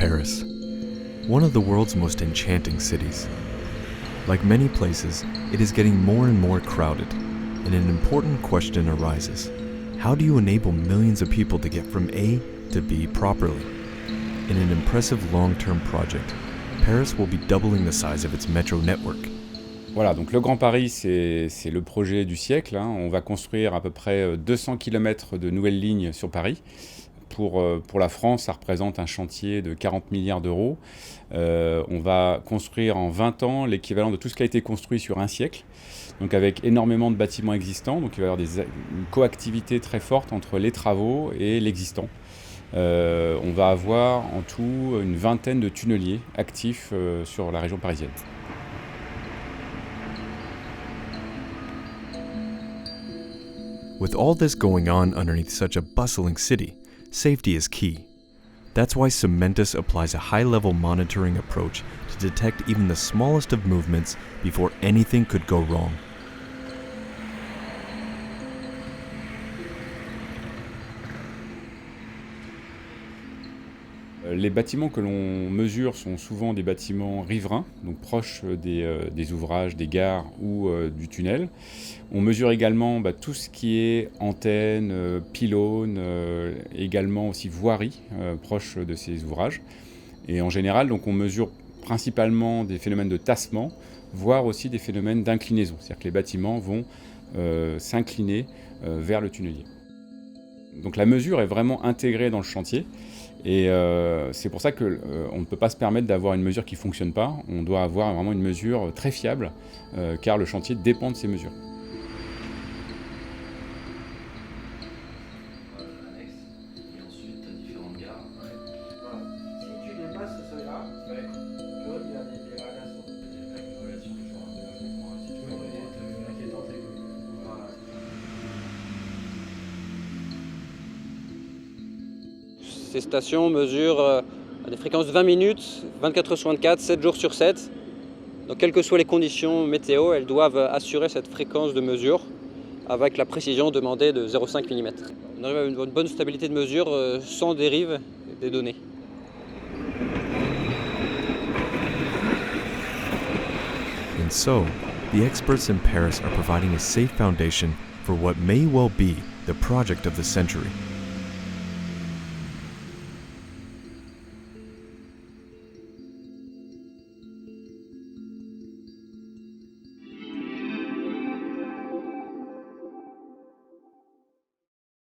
Paris, one of the world's most enchanting cities. Like many places, it is getting more and more crowded, and an important question arises. How do you enable millions of people to get from A to B properly? In an impressive long-term project, Paris will be doubling the size of its metro network. Voilà, donc le Grand Paris, c'est le projet du siècle, hein. On va construire à peu près 200 km de nouvelles lignes sur Paris. Pour la France, ça représente un chantier de 40 milliards d'euros. On va construire en 20 ans l'équivalent de tout ce qui a été construit sur un siècle, donc avec énormément de bâtiments existants. Donc il va y avoir une coactivité très forte entre les travaux et l'existant. On va avoir en tout une vingtaine de tunneliers actifs sur la région parisienne. With all this going on underneath such a bustling city, safety is key. That's why Cementis applies a high-level monitoring approach to detect even the smallest of movements before anything could go wrong. Les bâtiments que l'on mesure sont souvent des bâtiments riverains, donc proches des ouvrages, des gares ou du tunnel. On mesure également tout ce qui est antennes, pylônes, également aussi voiries proches de ces ouvrages. Et en général, donc, on mesure principalement des phénomènes de tassement, voire aussi des phénomènes d'inclinaison. C'est-à-dire que les bâtiments vont s'incliner vers le tunnelier. Donc la mesure est vraiment intégrée dans le chantier. Et c'est pour ça qu'on ne peut pas se permettre d'avoir une mesure qui ne fonctionne pas. On doit avoir vraiment une mesure très fiable, car le chantier dépend de ces mesures. Ces stations mesurent à des fréquences de 20 minutes, 24 heures sur 24, 7 jours sur 7. Donc quelles que soient les conditions météo, elles doivent assurer cette fréquence de mesure avec la précision demandée de 0,5 mm. On arrive à une bonne stabilité de mesure sans dérive des données. And so, the experts in Paris are providing a safe foundation for what may well be the project of the century.